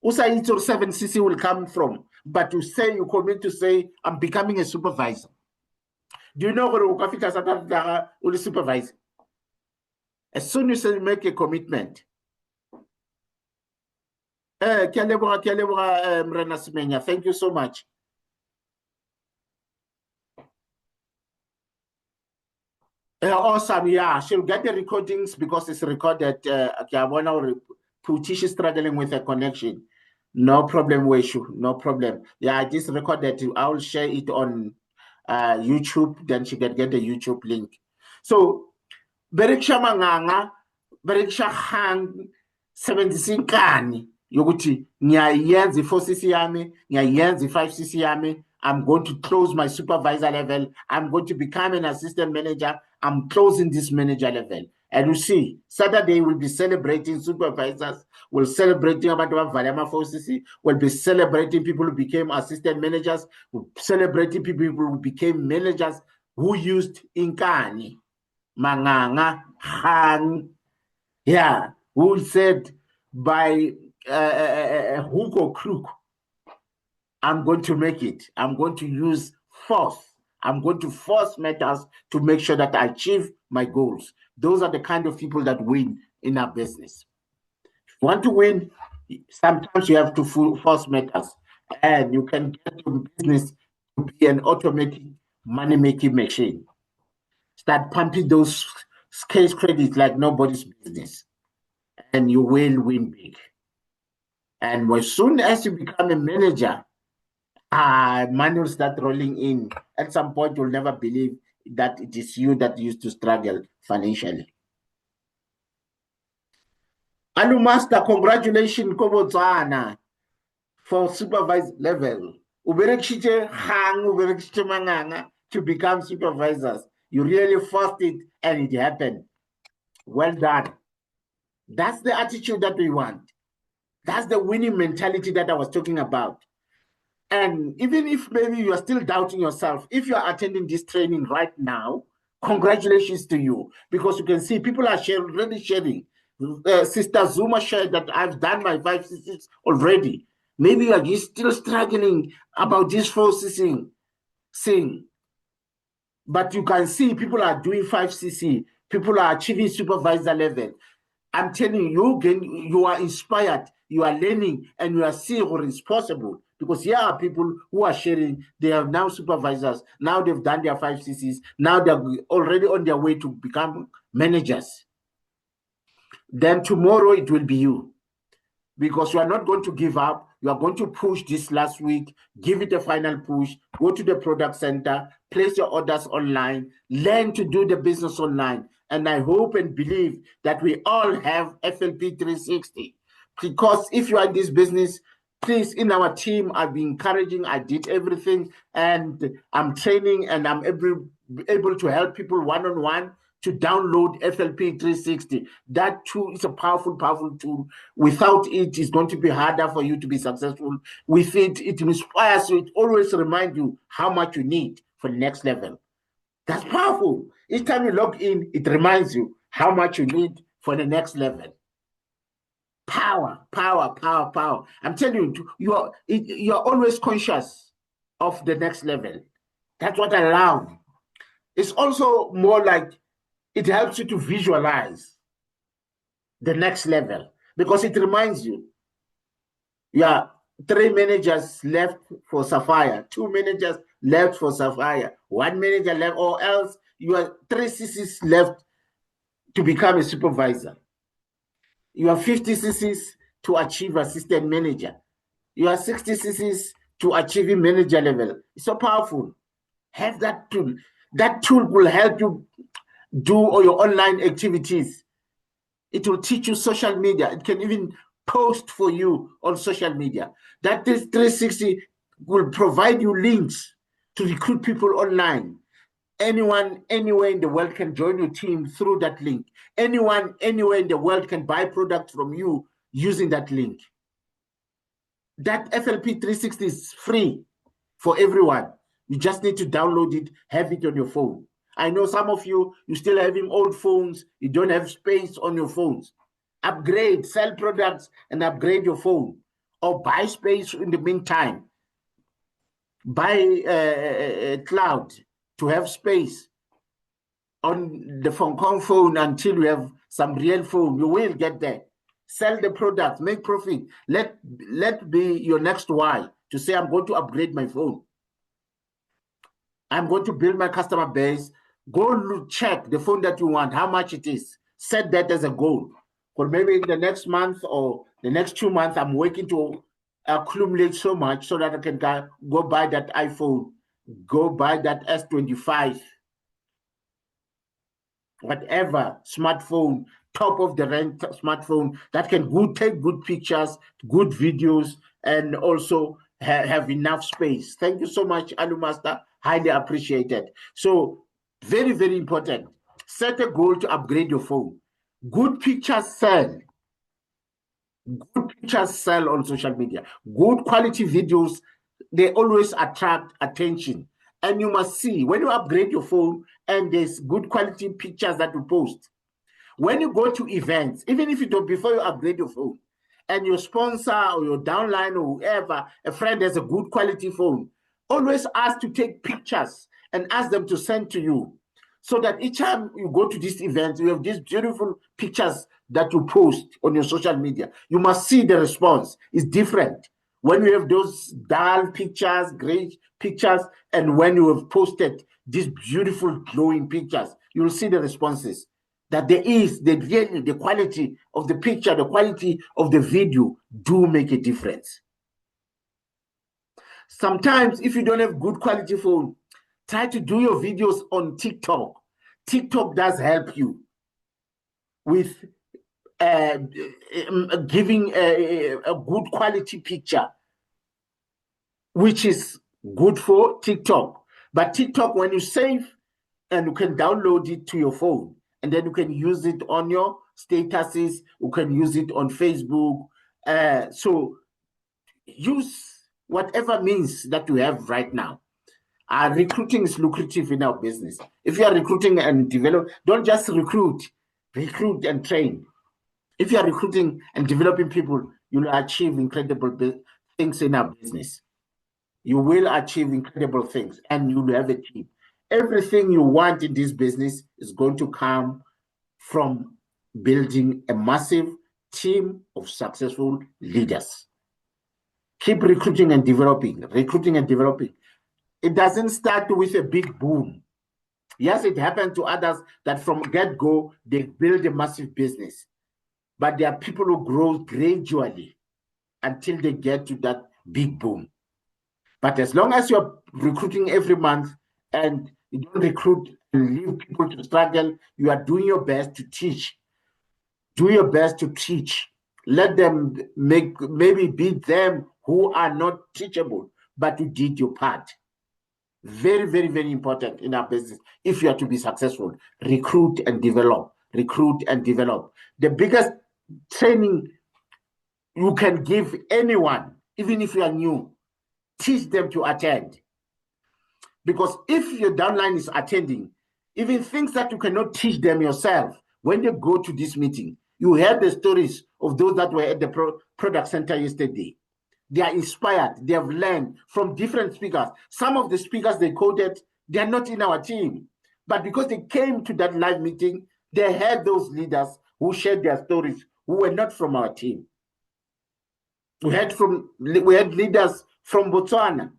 Usa 7cc will come from, but you commit to say, I'm becoming a supervisor. Do you know what ukafika Saterdag uli supervisor? As soon as you make a commitment. Thank you so much. Awesome, yeah. She'll get the recordings because it's recorded. Putish is struggling with a connection. No problem, Weishu. No problem. Yeah, I just recorded. I will share it on YouTube. Then she can get the YouTube link. So, Beriksha Manganga, Beriksha Han 76 kani. Yoguti, ngiyayenza 4cc yami, ngiyayenza 5cc yami. I'm going to close my supervisor level. I'm going to become an assistant manager. I'm closing this manager level. And you see, Saturday we'll be celebrating supervisors. We'll celebrating about 4cc. We'll be celebrating people who became assistant managers. We'll celebrating people who became managers who used Inkani, Manganga, Han. Yeah, who said by hook or crook, I'm going to make it. I'm going to use force. I'm going to force matters to make sure that I achieve my goals. Those are the kind of people that win in our business. If you want to win, sometimes you have to force matters. And you can get your business to be an automatic money-making machine. Start pumping those case credits like nobody's business. And you will win big. And as soon as you become a manager, money will start rolling in. At some point, you'll never believe that it is you that used to struggle financially. Alu Master, congratulations, Kobotswana, for supervised level. Uberekshite hang, uberekshite manganga to become supervisors. You really forced it and it happened. Well done. That's the attitude that we want. That's the winning mentality that I was talking about. And even if maybe you are still doubting yourself, if you are attending this training right now, congratulations to you, because you can see people are already sharing. Sister Zuma shared that I've done my 5 CCs already. Maybe you are just still struggling about this 4 CC thing, but you can see people are doing 5 CC. People are achieving supervisor level. I'm telling you, you are inspired, you are learning, and you are seeing what is possible. Because here are people who are sharing, they are now supervisors, now they've done their 5 CCs, now they're already on their way to become managers. Then tomorrow it will be you. Because you are not going to give up. You are going to push this last week, give it a final push, go to the product center, place your orders online, learn to do the business online. And I hope and believe that we all have FLP 360. Because if you are in this business, please, in our team, I've been encouraging, I did everything, and I'm training and I'm able to help people one-on-one to download FLP 360. That tool is a powerful, powerful tool. Without it, it's going to be harder for you to be successful. With it, it inspires you. It always reminds you how much you need for the next level. That's powerful. Each time you log in, it reminds you how much you need for the next level. Power, power, power, power. I'm telling you, you're always conscious of the next level. That's what I love. It's also more like it helps you to visualize the next level because it reminds you, yeah, 3 managers left for Sapphire, 2 managers left for Sapphire, 1 manager left, or else you have 3 CCs left to become a supervisor. You have 50 CCs to achieve assistant manager. You have 60 CCs to achieving manager level. It's so powerful. Have that tool. That tool will help you do all your online activities. It will teach you social media. It can even post for you on social media. That is 360 will provide you links to recruit people online. Anyone, anywhere in the world can join your team through that link. Anyone, anywhere in the world can buy products from you using that link. That FLP 360 is free for everyone. You just need to download it, have it on your phone. I know some of you still having old phones. You don't have space on your phones. Upgrade, sell products and upgrade your phone, or buy space in the meantime. Buy a cloud to have space on the phone until you have some real phone. You will get there. Sell the product, make profit. Let be your next why to say, I'm going to upgrade my phone. I'm going to build my customer base. Go check the phone that you want, how much it is. Set that as a goal. For maybe in the next month or the next 2 months, I'm working to accumulate so much so that I can go buy that iPhone, go buy that S25, whatever smartphone, top of the range smartphone that can take good pictures, good videos, and also have enough space. Thank you so much, Alu Master. Highly appreciated. So very, very important. Set a goal to upgrade your phone. Good pictures sell. Good pictures sell on social media. Good quality videos, they always attract attention. And you must see when you upgrade your phone and there's good quality pictures that you post. When you go to events, even if you don't, before you upgrade your phone, and your sponsor or your downline or whoever, a friend has a good quality phone, always ask to take pictures and ask them to send to you. So that each time you go to this event, you have these beautiful pictures that you post on your social media. You must see the response. It's different. When you have those dull pictures, great pictures, and when you have posted these beautiful glowing pictures, you will see the responses. That there is the quality of the picture, the quality of the video do make a difference. Sometimes if you don't have good quality phone, try to do your videos on TikTok. TikTok does help you with giving a good quality picture, which is good for TikTok. But TikTok, when you save, and you can download it to your phone, and then you can use it on your statuses, you can use it on Facebook. So use whatever means that you have right now. Recruiting is lucrative in our business. If you are recruiting and develop, don't just recruit and train. If you are recruiting and developing people, you'll achieve incredible things in our business. You will achieve incredible things, and you'll have a team. Everything you want in this business is going to come from building a massive team of successful leaders. Keep recruiting and developing, recruiting and developing. It doesn't start with a big boom. Yes, it happened to others that from get-go, they build a massive business. But there are people who grow gradually until they get to that big boom. But as long as you're recruiting every month and you don't recruit and leave people to struggle, you are doing your best to teach. Do your best to teach. Let them maybe beat them who are not teachable, but you did your part. Very, very, very important in our business. If you are to be successful, recruit and develop. Recruit and develop. The biggest training you can give anyone, even if you are new, teach them to attend. Because if your downline is attending, even things that you cannot teach them yourself, when they go to this meeting, you heard the stories of those that were at the product center yesterday. They are inspired. They have learned from different speakers. Some of the speakers they quoted, they are not in our team. But because they came to that live meeting, they had those leaders who shared their stories who were not from our team. We had leaders from Botswana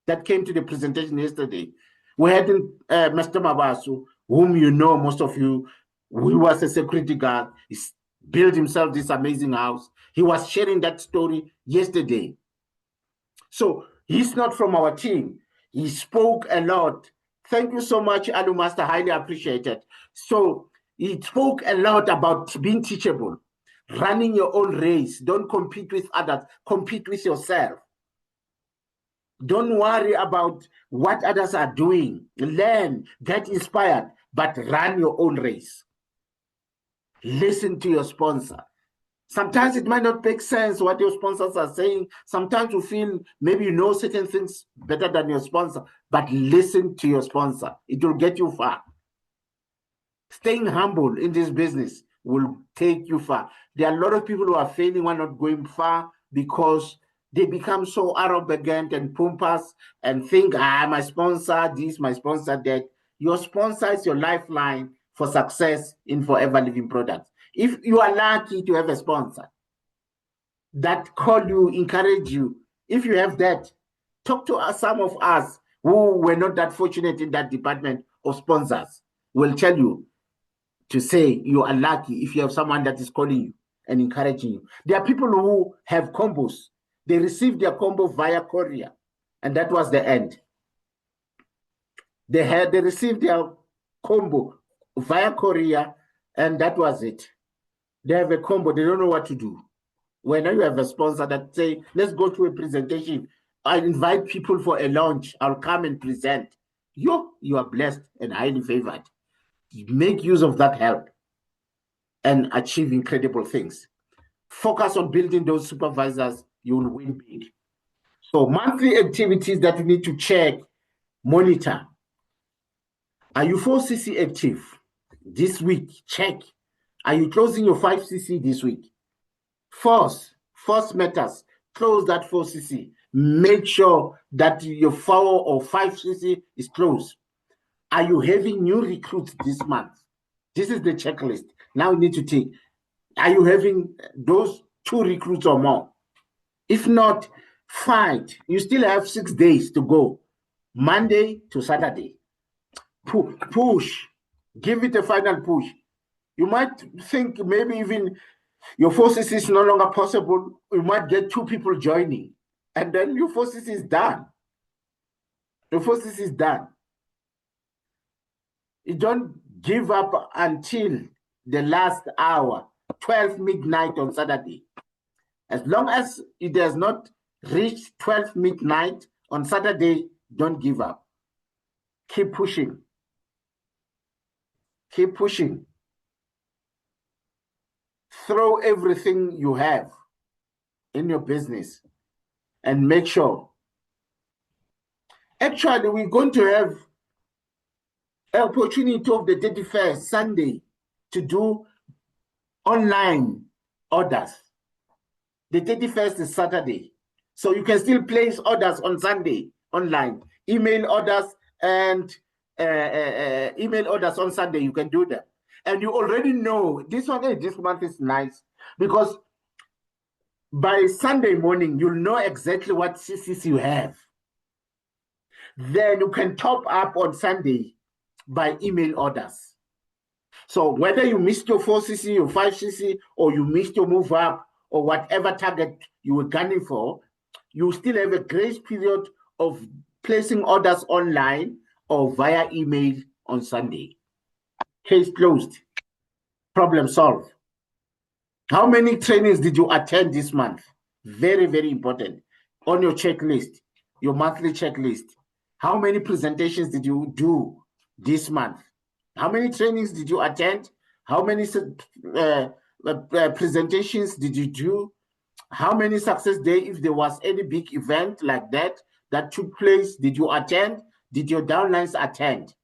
that came to the presentation yesterday. We had Mr. Mabasu, whom you know, most of you, who was a security guard. He built himself this amazing house. He was sharing that story yesterday. So he's not from our team. He spoke a lot. Thank you so much, Alu Master. Highly appreciated. So he spoke a lot about being teachable, running your own race. Don't compete with others. Compete with yourself. Don't worry about what others are doing. Learn, get inspired, but run your own race. Listen to your sponsor. Sometimes it might not make sense what your sponsors are saying. Sometimes you feel maybe you know certain things better than your sponsor, but listen to your sponsor. It will get you far. Staying humble in this business will take you far. There are a lot of people who are failing and not going far because they become so arrogant and pompous and think, my sponsor this, my sponsor that. Your sponsor is your lifeline for success in Forever Living Products. If you are lucky to have a sponsor that call you, encourage you, if you have that, talk to some of us who were not that fortunate in that department of sponsors. Will tell you to say you are lucky if you have someone that is calling you and encouraging you. There are people who have combos. They received their combo via courier, and that was the end. They received their combo via courier, and that was it. They have a combo. They don't know what to do. When you have a sponsor that say, let's go to a presentation, I invite people for a lunch, I'll come and present. You are blessed and highly favored. Make use of that help and achieve incredible things. Focus on building those supervisors, you will win big. So monthly activities that you need to check, monitor. Are you 4cc active this week? Check. Are you closing your 5cc this week? First matters. Close that 4cc. Make sure that your 4 or 5cc is closed. Are you having new recruits this month? This is the checklist. Now you need to take. Are you having those 2 recruits or more? If not, fight. You still have 6 days to go. Monday to Saturday. Push. Give it a final push. You might think maybe even your 4cc is no longer possible. You might get 2 people joining, and then your 4cc is done. Your 4cc is done. You don't give up until the last hour 12 midnight on Saturday. As long as it does not reach 12 midnight on Saturday, don't give up. Keep pushing. Keep pushing. Throw everything you have in your business and make sure. Actually, we're going to have an opportunity of the 31st, Sunday, to do online orders. The 31st is Saturday. So you can still place orders on Sunday online. Email orders and email orders on Sunday. You can do them. And you already know this month is nice because by Sunday morning, you'll know exactly what CCs you have. Then you can top up on Sunday by email orders. So whether you missed your 4cc or 5cc or you missed your move up or whatever target you were gunning for, you still have a grace period of placing orders online or via email on Sunday. Case closed. Problem solved. How many trainings did you attend this month? Very, very important. On your checklist, your monthly checklist. How many presentations did you do this month? How many trainings did you attend? How many presentations did you do? How many success days, if there was any big event like that took place, did you attend? Did your downlines attend?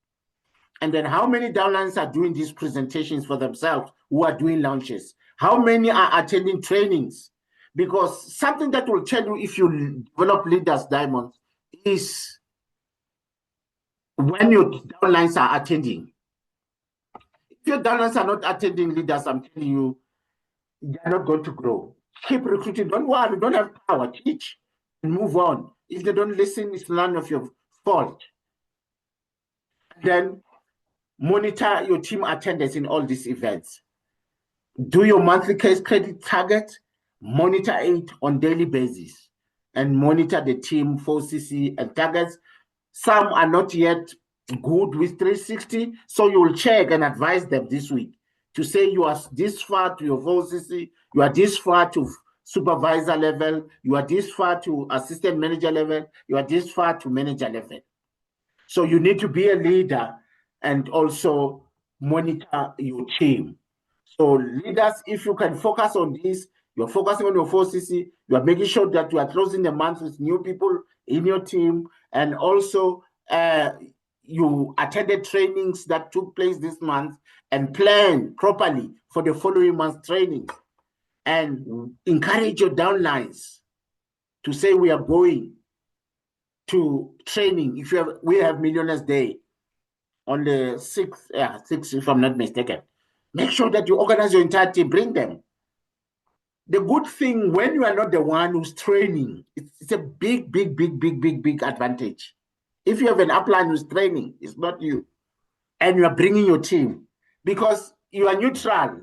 And then how many downlines are doing these presentations for themselves who are doing launches? How many are attending trainings? Because something that will tell you if you develop leaders diamonds is when your downlines are attending. If your downlines are not attending leaders, I'm telling you, they're not going to grow. Keep recruiting. Don't worry. Don't have power. Teach and move on. If they don't listen, it's none of your fault. Then monitor your team attendance in all these events. Do your monthly case credit target. Monitor it on daily basis and monitor the team 4cc and targets. Some are not yet good with 360, so you will check and advise them this week to say you are this far to your 4cc, you are this far to supervisor level, you are this far to assistant manager level, you are this far to manager level. So you need to be a leader and also monitor your team. So leaders, if you can focus on this, you're focusing on your 4cc, you are making sure that you are closing the month with new people in your team, and also you attended trainings that took place this month and plan properly for the following month's training. And encourage your downlines to say we are going to training. If we have Millionaires Day on the 6th, if I'm not mistaken. Make sure that you organize your entire team, bring them. The good thing when you are not the one who's training, it's a big advantage. If you have an upline who's training, it's not you. And you are bringing your team because you are neutral.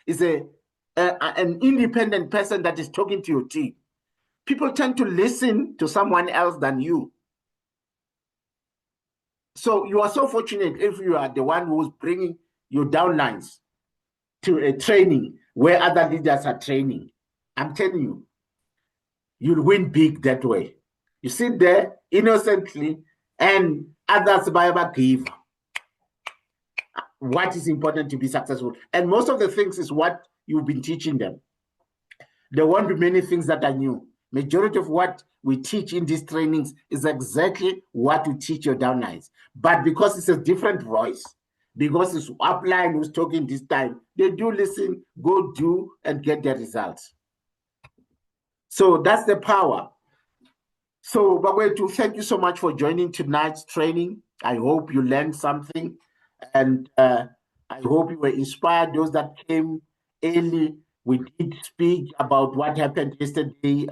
It's an independent person that is talking to your team. People tend to listen to someone else than you. So you are so fortunate if you are the one who's bringing your downlines to a training where other leaders are training. I'm telling you, you'll win big that way. You sit there innocently and others give what is important to be successful. And most of the things is what you've been teaching them. There won't be many things that are new. Majority of what we teach in these trainings is exactly what we teach your downlines. But because it's a different voice, because it's upline who's talking this time, they do listen, go do, and get the results. So that's the power. So, Bagwetu, thank you so much for joining tonight's training. I hope you learned something, and I hope you were inspired. Those that came early, we did speak about what happened yesterday.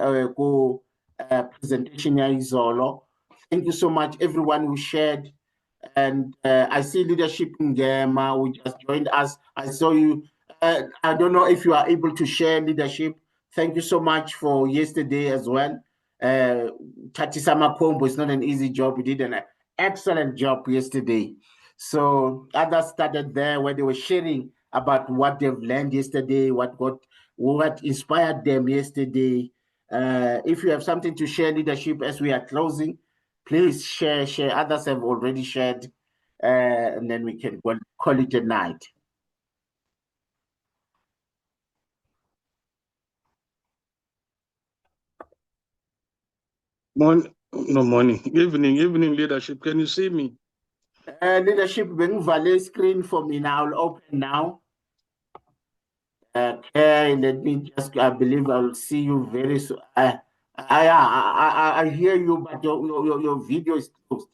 Presentation Izolo. Thank you so much, everyone who shared. And I see Leadership Ngema who just joined us. I saw you. I don't know if you are able to share Leadership. Thank you so much for yesterday as well. Tatisama Kombo, it's not an easy job. We did an excellent job yesterday. So others started there where they were sharing about what they've learned yesterday, what inspired them yesterday. If you have something to share, leadership, as we are closing, please share. Others have already shared, and then we can call it a night. Morning. Evening, leadership. Can you see me? Leadership, when screen for me now, I'll open now. Okay, let me just, I believe I'll see you very soon. I hear you, but your video is closed.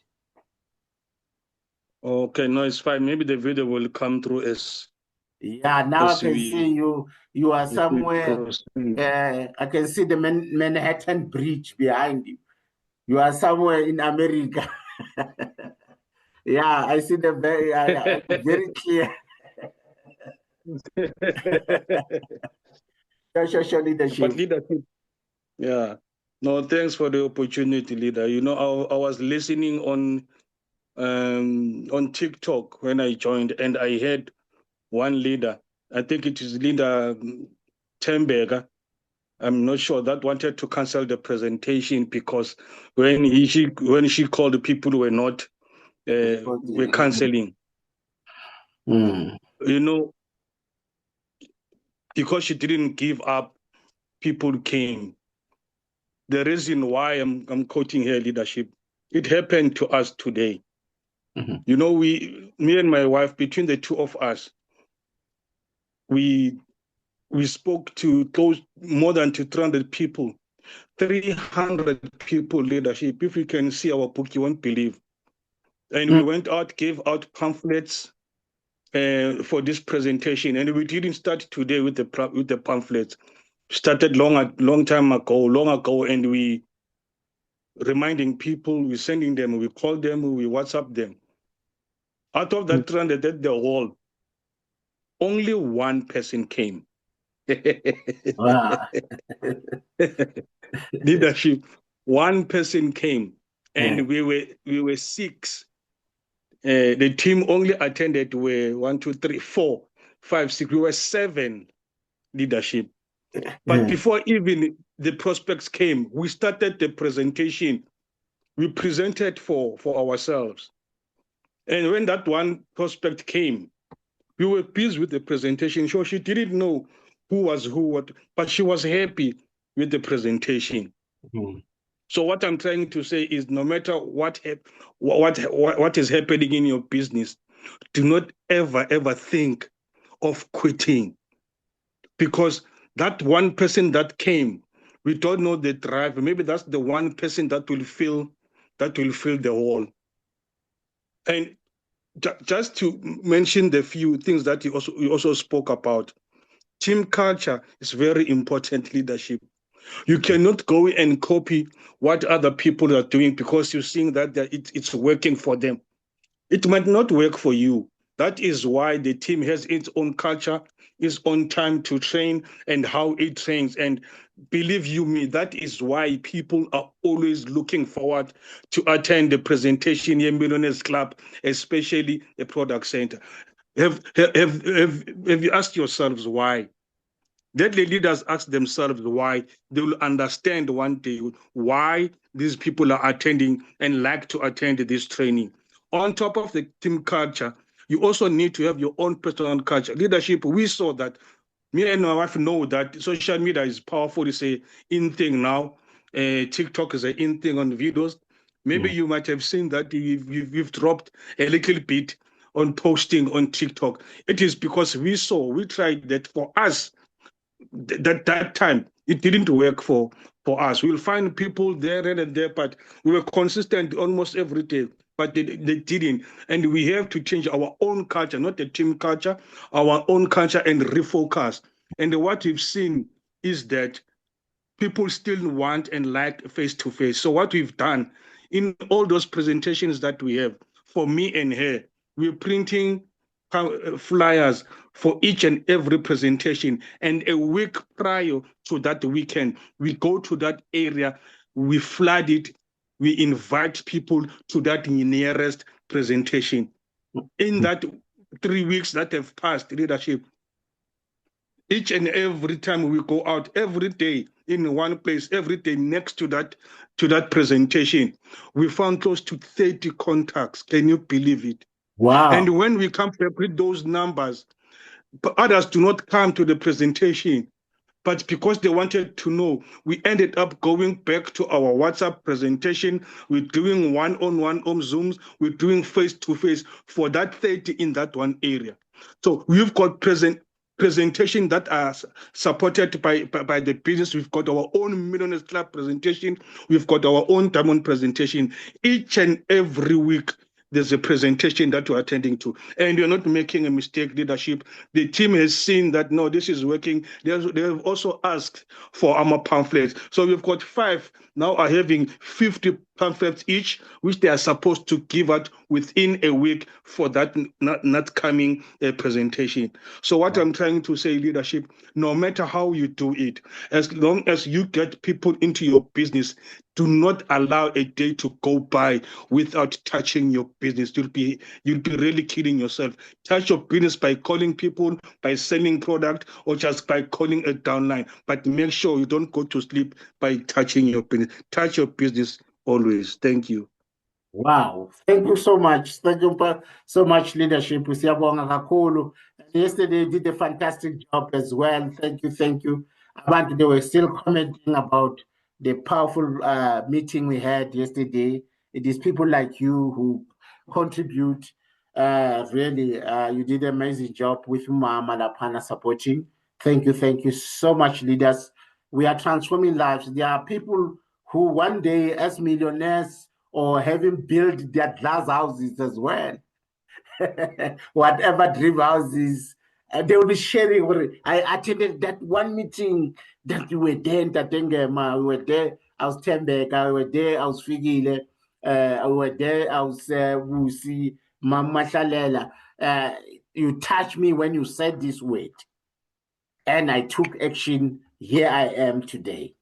Okay, no, it's fine. Maybe the video will come through as. Yeah, now I can see you. You are somewhere. I can see the Manhattan Bridge behind you. You are somewhere in America. Yeah, I see the very clear. Social leadership. But leadership. Yeah. No, thanks for the opportunity, leader. You know, I was listening on TikTok when I joined, and I heard one leader. I think it is leader Temberger. I'm not sure, that wanted to cancel the presentation because when she called, the people who were not were canceling. Mm. You know, because she didn't give up, people came. The reason why I'm quoting her leadership, it happened to us today. Mm-hmm. You know, me and my wife, between the two of us, we spoke to close more than 300 people. 300 people leadership. If you can see our book, you won't believe. And we went out, gave out pamphlets for this presentation. And we didn't start today with the pamphlets. Started long time ago, and we reminding people, we sending them, we call them, we WhatsApp them. Out of that 300 at the hall, only one person came. Wow. Leadership. One person came, and we were 6. The team only attended were 1, 2, 3, 4, 5, 6. We were 7 leadership. But before even the prospects came, we started the presentation. We presented for ourselves. And when that one prospect came, we were pleased with the presentation. So she didn't know who was what, but she was happy with the presentation. Mm. So what I'm trying to say is, no matter what is happening in your business, do not ever think of quitting, because that one person that came, we don't know the driver. Maybe that's the one person that will fill the hall. And just to mention the few things that you also spoke about, team culture is very important. Leadership. You cannot go and copy what other people are doing because you're seeing that it's working for them. It might not work for you. That is why the team has its own culture, its own time to train, and how it trains. And believe you me, that is why people are always looking forward to attend the presentation in Millionaires Club, especially the product center. Have you asked yourselves why? Let the leaders ask themselves why. They will understand one day why these people are attending and like to attend this training. On top of the team culture, you also need to have your own personal culture. Leadership, we saw that. Me and my wife know that social media is powerful. It's a in thing now. TikTok is an in thing on videos. Maybe you might have seen that we've dropped a little bit on posting on TikTok. It is because we tried that. For us, that time it didn't work for us. We'll find people there and there, but we were consistent almost every day, but they didn't. And we have to change our own culture, not the team culture, our own culture, and refocus. And what we've seen is that people still want and like face to face. So what we've done in all those presentations that we have, for me and her, we're printing flyers for each and every presentation. And a week prior to that weekend, we go to that area, we flood it, we invite people to that nearest presentation. In that 3 weeks that have passed, leadership, each and every time we go out, every day in one place, every day next to that presentation, we found close to 30 contacts. Can you believe it? Wow. And when we come back with those numbers, others do not come to the presentation. But because they wanted to know, we ended up going back to our WhatsApp presentation. We're doing one-on-one on Zooms. We're doing face-to-face for that 30 in that one area. So we've got presentation that are supported by the business. We've got our own Millionaires Club presentation. We've got our own Diamond presentation. Each and every week, there's a presentation that you're attending to, and you're not making a mistake, leadership. The team has seen that, no, this is working. They have also asked for our pamphlets. So we've got 5 now are having 50 pamphlets each, which they are supposed to give out within a week for that not coming presentation. So what I'm trying to say, leadership, no matter how you do it, as long as you get people into your business, do not allow a day to go by without touching your business. You'll be really killing yourself. Touch your business by calling people, by selling product, or just by calling a downline. But make sure you don't go to sleep by touching your business. Touch your business always. Thank you. Wow, thank you so much. Thank you so much, leadership. Siyabonga kakhulu. Yesterday did a fantastic job as well. Thank you. Abantu, they were still commenting about the powerful meeting we had yesterday. It is people like you who contribute. Really, you did an amazing job with Mama Lapana supporting. Thank you so much, leaders. We are transforming lives. There are people who one day, as millionaires, or having built their glass houses as well, whatever dream houses, they will be sharing. I attended that one meeting that we were there in Tatengema, we were there, I was Tembeka, we were there, I was Figile, we were there, I was Wusi, Mama Shalela. You touched me when you said this word, and I took action. Here I am today.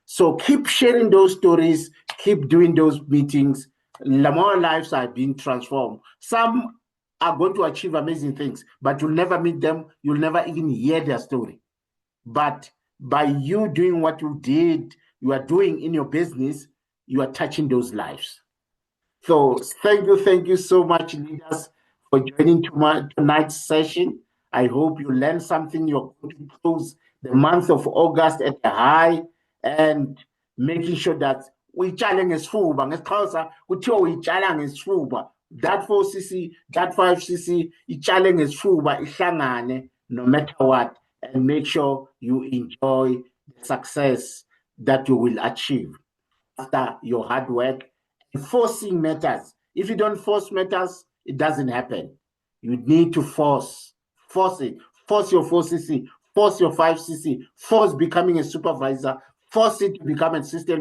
So keep sharing those stories, keep doing those meetings. More lives are being transformed. Some are going to achieve amazing things, but you'll never meet them. You'll never even hear their story. But by you doing what you did, you are doing in your business, you are touching those lives. So thank you so much, leaders, for joining tonight's session. I hope you learned something. You're going to close the month of August at a high, and making sure that we challenge isifuba ngesixhosa kuthiwa uyitshala ngesifuba, that 4cc, that 5cc, itshala ngesifuba ihlangane no matter what, and make sure you enjoy the success that you will achieve after your hard work. Forcing matters. If you don't force matters, it doesn't happen. You need to force it. Force your 4cc, force your 5cc, force becoming a supervisor, force it to become an assistant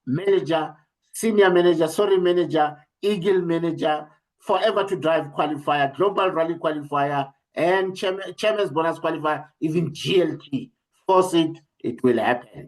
manager, senior manager, eagle manager, forever to drive qualifier, global rally qualifier, and chairman's bonus qualifier, even GLT. Force it, it will happen.